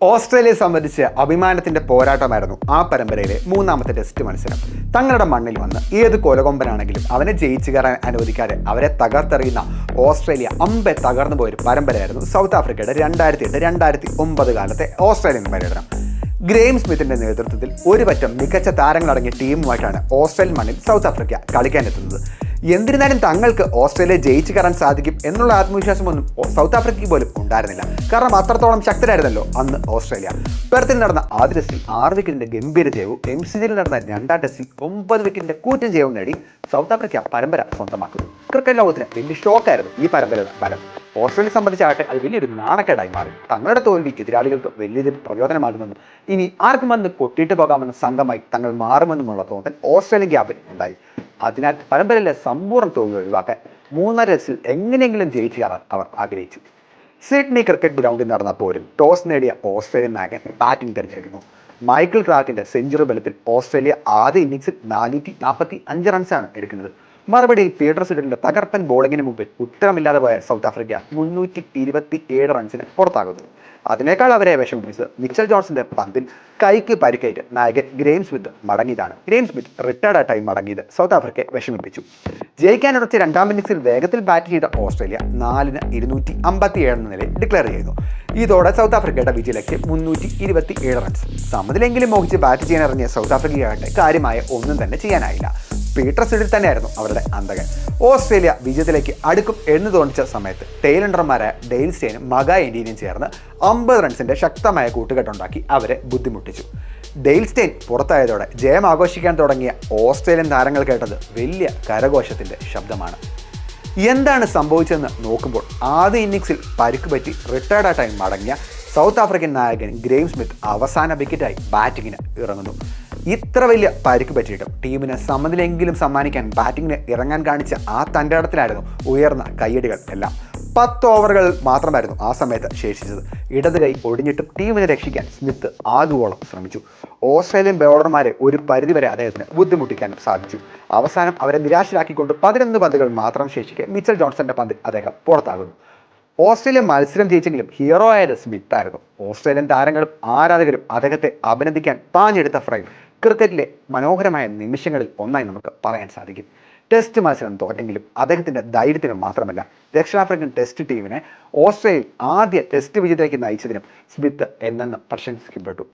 ഓസ്ട്രേലിയയെ സംബന്ധിച്ച് അഭിമാനത്തിന്റെ പോരാട്ടമായിരുന്നു ആ പരമ്പരയിലെ മൂന്നാമത്തെ ടെസ്റ്റ് മത്സരം. തങ്ങളുടെ മണ്ണിൽ വന്ന് ഏത് കൊലകൊമ്പനാണെങ്കിലും അവനെ ജയിച്ചു കയറാൻ അനുവദിക്കാതെ അവരെ തകർത്തെറിയുന്ന ഓസ്ട്രേലിയ അമ്പെ തകർന്നു പോയൊരു പരമ്പരയായിരുന്നു സൗത്ത് ആഫ്രിക്കയുടെ 2008-2009 കാലത്തെ ഓസ്ട്രേലിയൻ പര്യടനം. ഗ്രെയിം സ്മിത്തിന്റെ നേതൃത്വത്തിൽ ഒരു പറ്റം മികച്ച താരങ്ങളടങ്ങിയ ടീമുമായിട്ടാണ് ഓസ്ട്രേലിയൻ മണ്ണിൽ സൗത്ത് ആഫ്രിക്ക കളിക്കാനെത്തുന്നത്. എന്നിരുന്നാലും തങ്ങൾക്ക് ഓസ്ട്രേലിയ ജയിച്ചു കയറാൻ സാധിക്കും എന്നുള്ള ആത്മവിശ്വാസമൊന്നും സൗത്ത് ആഫ്രിക്കയ്ക്ക് പോലും ഉണ്ടായിരുന്നില്ല. കാരണം അത്രത്തോളം ശക്തരായിരുന്നല്ലോ അന്ന് ഓസ്ട്രേലിയ. പെർത്തിൽ നടന്ന ആദ്യ ടെസ്റ്റിൽ 6 വിക്കറ്റിന്റെ ഗംഭീര ജയവും എംസിജിയിൽ നടന്ന 2ാം ടെസ്റ്റിൽ 9 വിക്കറ്റിന്റെ കൂറ്റൻ ജയവും നേടി സൗത്ത് ആഫ്രിക്ക പരമ്പര സ്വന്തമാക്കുന്നു. ക്രിക്കറ്റ് ലോകത്തിന് വലിയ ഷോക്കായിരുന്നു ഈ പരമ്പരയുടെ ഫലം. ഓസ്ട്രേലിയയെ സംബന്ധിച്ചാകട്ടെ അത് വലിയൊരു നാണക്കേടായി മാറി. തങ്ങളുടെ തോൽവി എതിരാളികൾക്ക് വലിയൊരു പ്രചോദനമാകുമെന്നും ഇനി ആർക്കും വന്ന് കൊട്ടിയിട്ട് പോകാമെന്ന സംഘമായി തങ്ങൾ മാറുമെന്നുമുള്ള തോന്നൽ ഓസ്ട്രേലിയൻ ക്യാമ്പിൽ ഉണ്ടായി. അതിനാൽ പരമ്പരയിലെ സമ്പൂർണ്ണ തോൽവി ഒഴിവാക്കാൻ 3ാം ടെസ്റ്റിൽ എങ്ങനെയെങ്കിലും ജയിച്ചു കയറാൻ അവർ ആഗ്രഹിച്ചു. സിഡ്നി ക്രിക്കറ്റ് ഗ്രൗണ്ടിൽ നടന്ന പോരിൽ ടോസ് നേടിയ ഓസ്ട്രേലിയൻ നായകൻ ബാറ്റിംഗ് തിരഞ്ഞെടുക്കുന്നു. മൈക്കിൾ ക്ലാർക്കിന്റെ സെഞ്ചുറി ബലത്തിൽ ഓസ്ട്രേലിയ ആദ്യ ഇന്നിംഗ്സിൽ 445 റൺസാണ് എടുക്കുന്നത്. മറുപടിയിൽ പീറ്റർ സിഡലിന്റെ തകർപ്പൻ ബോളിങ്ങിന് മുമ്പിൽ ഉത്തരമില്ലാതെ പോയ സൗത്ത് ആഫ്രിക്ക 327 റൺസിന് പുറത്താകുന്നു. അതിനേക്കാൾ അവരെ വിഷമിപ്പിച്ചത് മിച്ചൽ ജോൺസന്റെ പന്തിൽ കൈക്ക് പരിക്കേറ്റ് നായകൻ ഗ്രെയിം സ്മിത്ത് മടങ്ങിയതാണ്. ഗ്രെയിം സ്മിത്ത് റിട്ടയർഡ് ആയിട്ടായി മടങ്ങിയത് സൗത്ത് ആഫ്രിക്കയെ വിഷമിപ്പിച്ചു. ജയിക്കാനുറച്ച 2ാം ഇന്നിംഗ്സിൽ വേഗത്തിൽ ബാറ്റ് ചെയ്ത ഓസ്ട്രേലിയ 4-ന് 257 എന്ന നിലയിൽ ഡിക്ലെയർ ചെയ്യുന്നു. ഇതോടെ സൗത്ത് ആഫ്രിക്കയുടെ വിജയലക്ഷ്യം 327 റൺസ്. സമനിലെങ്കിലും മോഹിച്ച് ബാറ്റ് ചെയ്യാൻ ഇറങ്ങിയ സൗത്ത് ആഫ്രിക്കയാകട്ടെ കാര്യമായ ഒന്നും തന്നെ ചെയ്യാനായില്ല. പീറ്റർ സിഡിൽ തന്നെയായിരുന്നു അവരുടെ അന്തകൻ. ഓസ്ട്രേലിയ വിജയത്തിലേക്ക് അടുക്കും എന്ന് തോന്നിച്ച സമയത്ത് ടെയിലണ്ടർമാരായ ഡെയിൽ സ്റ്റെയിനും മഗായ് ഇന്ത്യനും ചേർന്ന് 50 റൺസിന്റെ ശക്തമായ കൂട്ടുകെട്ടുണ്ടാക്കി അവരെ ബുദ്ധിമുട്ടിച്ചു. ഡെയിൽ സ്റ്റെയിൻ പുറത്തായതോടെ ജയം ആഘോഷിക്കാൻ തുടങ്ങിയ ഓസ്ട്രേലിയൻ താരങ്ങൾ കേട്ടത് വലിയ കരഘോഷത്തിന്റെ ശബ്ദമാണ്. എന്താണ് സംഭവിച്ചതെന്ന് നോക്കുമ്പോൾ ആദ്യ ഇന്നിംഗ്സിൽ പരിക്ക് പറ്റി റിട്ടയർഡ് ആയിട്ടായി മടങ്ങിയ സൗത്ത് ആഫ്രിക്കൻ നായകൻ ഗ്രെയിം സ്മിത്ത് അവസാന വിക്കറ്റായി ബാറ്റിങ്ങിന് ഇറങ്ങുന്നു. ഇത്ര വലിയ പരിക്ക് പറ്റിയിട്ടും ടീമിന് സമനിലെങ്കിലും സമ്മാനിക്കാൻ ബാറ്റിങ്ങിന് ഇറങ്ങാൻ കാണിച്ച ആ തൻ്റെടത്തിലായിരുന്നു ഉയർന്ന കയ്യടികൾ എല്ലാം. 10 ഓവറുകൾ മാത്രമായിരുന്നു ആ സമയത്ത് ശേഷിച്ചത്. ഇടത് കൈ ഒടിഞ്ഞിട്ടും ടീമിനെ രക്ഷിക്കാൻ സ്മിത്ത് ആദ്യോളം ശ്രമിച്ചു. ഓസ്ട്രേലിയൻ ബൗളർമാരെ ഒരു പരിധിവരെ അദ്ദേഹത്തിന് ബുദ്ധിമുട്ടിക്കാനും സാധിച്ചു. അവസാനം അവരെ നിരാശരാക്കിക്കൊണ്ട് 11 പന്തുകൾ മാത്രം ശേഷിക്കെ മിച്ചൽ ജോൺസന്റെ പന്തിൽ അദ്ദേഹം പുറത്താകുന്നു. ഓസ്ട്രേലിയ മത്സരം ജയിച്ചെങ്കിലും ഹീറോ ആയത് സ്മിത്ത് ആയിരുന്നു. ഓസ്ട്രേലിയൻ താരങ്ങളും ആരാധകരും അദ്ദേഹത്തെ അഭിനന്ദിക്കാൻ പാഞ്ഞെടുത്ത ഫ്രെയിം ക്രിക്കറ്റിലെ മനോഹരമായ നിമിഷങ്ങളിൽ ഒന്നായി നമുക്ക് പറയാൻ സാധിക്കും. ടെസ്റ്റ് മത്സരം തോറ്റെങ്കിലും അദ്ദേഹത്തിന്റെ ധൈര്യത്തിന് മാത്രമല്ല ദക്ഷിണാഫ്രിക്കൻ ടെസ്റ്റ് ടീമിനെ ഓസ്ട്രേലിയ ആദ്യ ടെസ്റ്റ് വിജയത്തിലേക്ക് നയിച്ചതിനും സ്മിത്ത് എന്നെന്നും പ്രശംസിക്കപ്പെട്ടു.